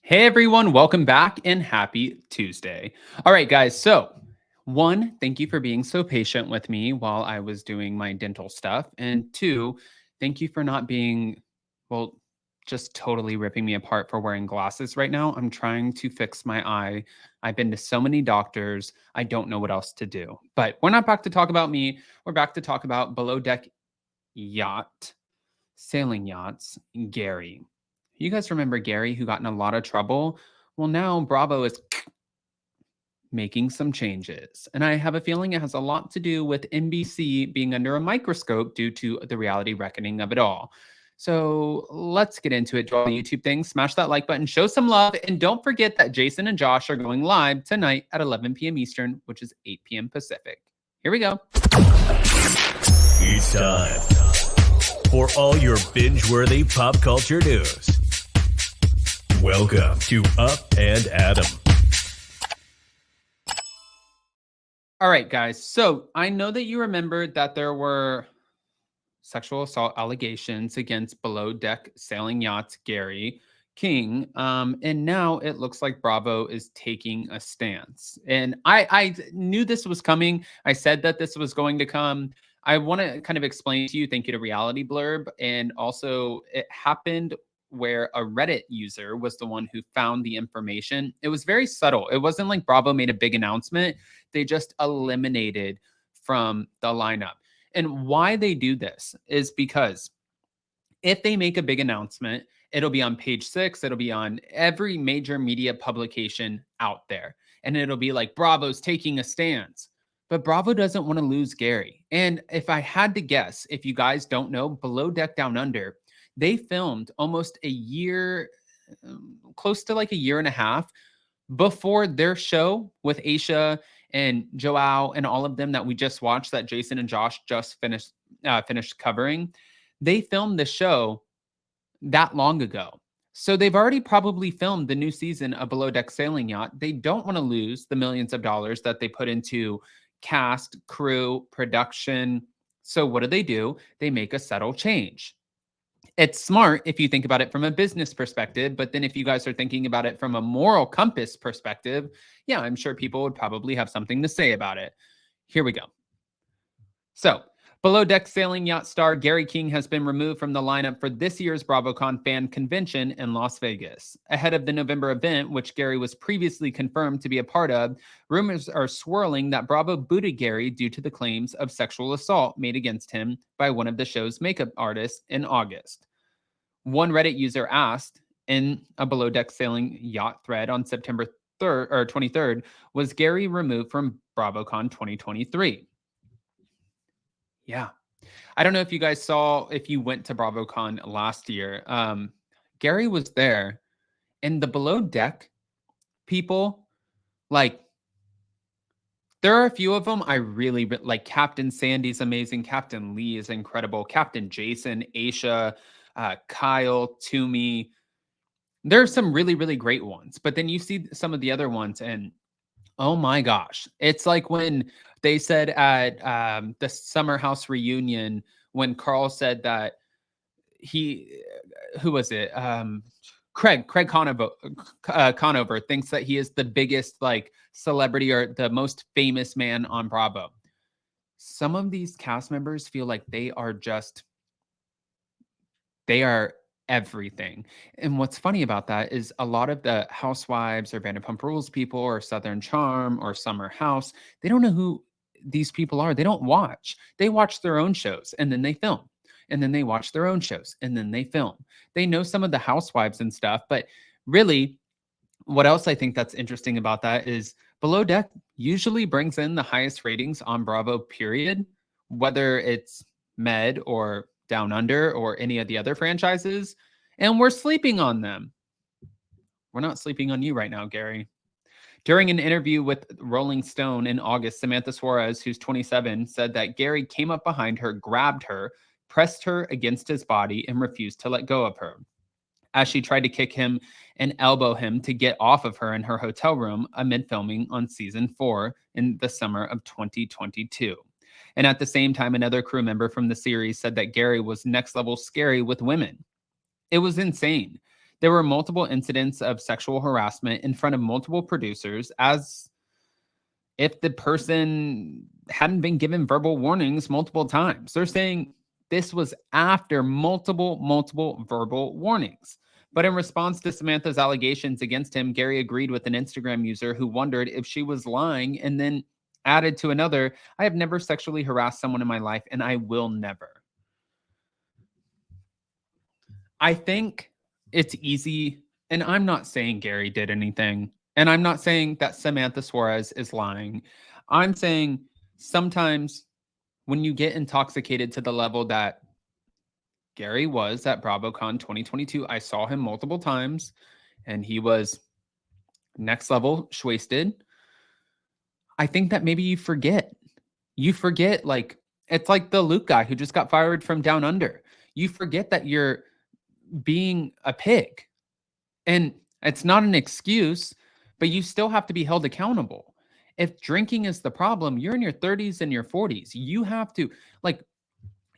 Hey everyone, welcome back and happy Tuesday. All right, guys. So, one, thank you for being so patient with me while I was doing my dental stuff. And two, thank you for not being, well, just totally ripping me apart for wearing glasses right now. I'm trying to fix my eye. I've been to so many doctors. I don't know what else to do. But we're not back to talk about me. We're back to talk about below deck yacht, sailing yachts, Gary. You guys remember Gary who got in a lot of trouble? Well, now Bravo is making some changes. And I have a feeling it has a lot to do with NBC being under a microscope due to the reality reckoning of it all. So let's get into it. Do all the YouTube things, smash that like button, show some love, and don't forget that Jason and Josh are going live tonight at 11 p.m. Eastern, which is 8 p.m. Pacific. Here we go. It's time for all your binge-worthy pop culture news. Welcome to Up and Adam. All right, guys. So I know that you remembered that there were sexual assault allegations against below deck sailing yachts Gary King. And now it looks like Bravo is taking a stance. And I knew this was coming. I said that this was going to come. I want to kind of explain to you, thank you to Reality Blurb. And also, it happened where a Reddit user was the one who found the information. It was very subtle. It wasn't like Bravo made a big announcement, they just eliminated from the lineup. And why they do this is because if they make a big announcement, it'll be on page 6, it'll be on every major media publication out there. And it'll be like Bravo's taking a stance. But Bravo doesn't want to lose Gary. And if I had to guess, if you guys don't know, Below Deck Down Under, they filmed almost a year, close to like a year and a half before their show with Aisha and Joao and all of them that we just watched, that Jason and Josh just finished covering. They filmed the show that long ago. So they've already probably filmed the new season of Below Deck Sailing Yacht. They don't want to lose the millions of dollars that they put into cast, crew, production. So what do? They make a subtle change. It's smart if you think about it from a business perspective, but then if you guys are thinking about it from a moral compass perspective, yeah, I'm sure people would probably have something to say about it. Here we go. So, Below Deck Sailing Yacht star Gary King has been removed from the lineup for this year's BravoCon fan convention in Las Vegas. Ahead of the November event, which Gary was previously confirmed to be a part of, rumors are swirling that Bravo booted Gary due to the claims of sexual assault made against him by one of the show's makeup artists in August. One Reddit user asked in a Below Deck Sailing Yacht thread on September 3rd or 23rd, was Gary removed from BravoCon 2023? Yeah. I don't know if you guys saw, if you went to BravoCon last year. Gary was there, and the Below Deck people, like, there are a few of them I really like. Captain Sandy's amazing. Captain Lee is incredible. Captain Jason, Aisha, Kyle, Toomey. There are some really, really great ones. But then you see some of the other ones, and oh my gosh. It's like when they said at the Summer House reunion, when Carl said that who was it? Craig Conover thinks that he is the biggest like celebrity or the most famous man on Bravo. Some of these cast members feel like they are everything. And what's funny about that is a lot of the housewives or Vanderpump Rules people or Southern Charm or Summer House, they don't know who these people are. They don't watch. They watch their own shows and then they film. And then they watch their own shows and then they film. They know some of the housewives and stuff, but really, what else I think that's interesting about that is Below Deck usually brings in the highest ratings on Bravo, period, whether it's Med or Down Under or any of the other franchises, and we're sleeping on them. We're not sleeping on you right now, Gary. During an interview with Rolling Stone in August, Samantha Suarez, who's 27, said that Gary came up behind her, grabbed her, pressed her against his body, and refused to let go of her, as she tried to kick him and elbow him to get off of her in her hotel room amid filming on season 4 in the summer of 2022. And at the same time, another crew member from the series said that Gary was next level scary with women. It was insane. There were multiple incidents of sexual harassment in front of multiple producers, as if the person hadn't been given verbal warnings multiple times. They're saying this was after multiple verbal warnings. But in response to Samantha's allegations against him, Gary agreed with an Instagram user who wondered if she was lying and then added to another, I have never sexually harassed someone in my life and I will never. I think it's easy, and I'm not saying Gary did anything, and I'm not saying that Samantha Suarez is lying. I'm saying sometimes when you get intoxicated to the level that Gary was at BravoCon 2022, I saw him multiple times, and he was next level wasted. I think that maybe you forget. You forget, like, it's like the Luke guy who just got fired from Down Under. You forget that you're being a pig. And it's not an excuse, but you still have to be held accountable. If drinking is the problem, you're in your 30s and your 40s. You have to, like,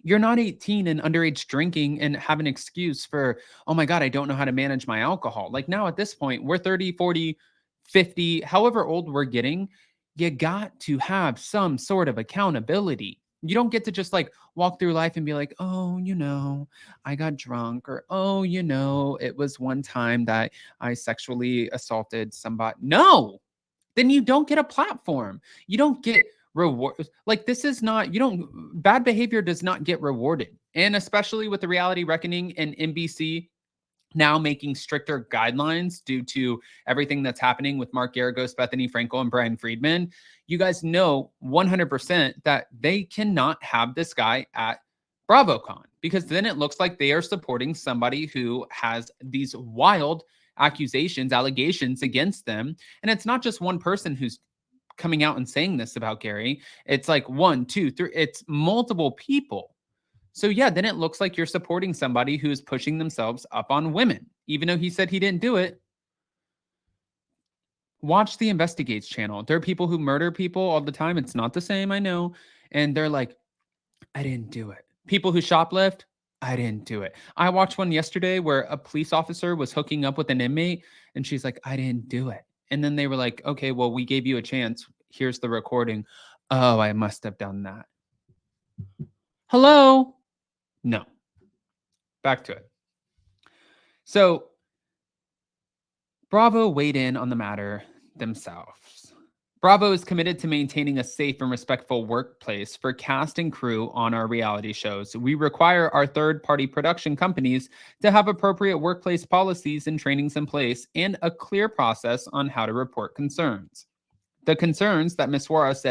you're not 18 and underage drinking and have an excuse for, oh my God, I don't know how to manage my alcohol. Like now at this point, we're 30, 40, 50, however old we're getting, you got to have some sort of accountability. You don't get to just like walk through life and be like, oh, I got drunk, or oh, it was one time that I sexually assaulted somebody. No, then you don't get a platform. You don't get reward. Like this is not, you don't, bad behavior does not get rewarded. And especially with the reality reckoning and NBC now making stricter guidelines due to everything that's happening with Mark Garagos, Bethany Frankel, and Brian Friedman, you guys know 100% that they cannot have this guy at BravoCon, because then it looks like they are supporting somebody who has these wild accusations, allegations against them. And it's not just one person who's coming out and saying this about Gary. It's like 1, 2, 3, it's multiple people. So yeah, then it looks like you're supporting somebody who's pushing themselves up on women, even though he said he didn't do it. Watch the Investigates channel. There are people who murder people all the time. It's not the same, I know. And they're like, I didn't do it. People who shoplift, I didn't do it. I watched one yesterday where a police officer was hooking up with an inmate and she's like, I didn't do it. And then they were like, okay, well, we gave you a chance. Here's the recording. Oh, I must have done that. Hello? No. Back to it. So Bravo weighed in on the matter themselves. Bravo is committed to maintaining a safe and respectful workplace for cast and crew on our reality shows. We require our third-party production companies to have appropriate workplace policies and trainings in place and a clear process on how to report concerns. The concerns that Ms. Suarez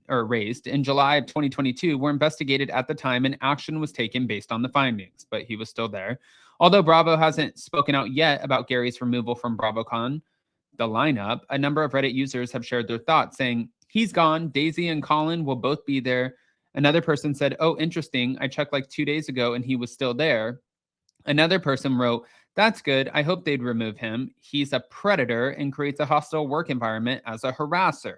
raised in July of 2022 were investigated at the time and action was taken based on the findings, but he was still there. Although Bravo hasn't spoken out yet about Gary's removal from BravoCon, the lineup, a number of Reddit users have shared their thoughts saying, he's gone, Daisy and Colin will both be there. Another person said, oh, interesting, I checked like 2 days ago and he was still there. Another person wrote, that's good, I hope they'd remove him. He's a predator and creates a hostile work environment as a harasser.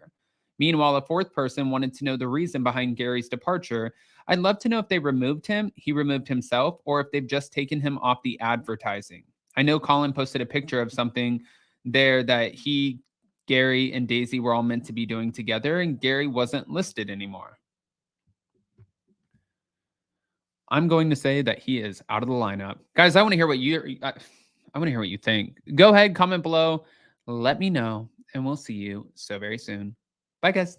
Meanwhile, a fourth person wanted to know the reason behind Gary's departure. I'd love to know if they removed him, he removed himself, or if they've just taken him off the advertising. I know Colin posted a picture of something there that he, Gary, and Daisy were all meant to be doing together, and Gary wasn't listed anymore. I'm going to say that he is out of the lineup. Guys, I want to hear what you think. Go ahead, comment below, let me know, and we'll see you so very soon. Bye, guys.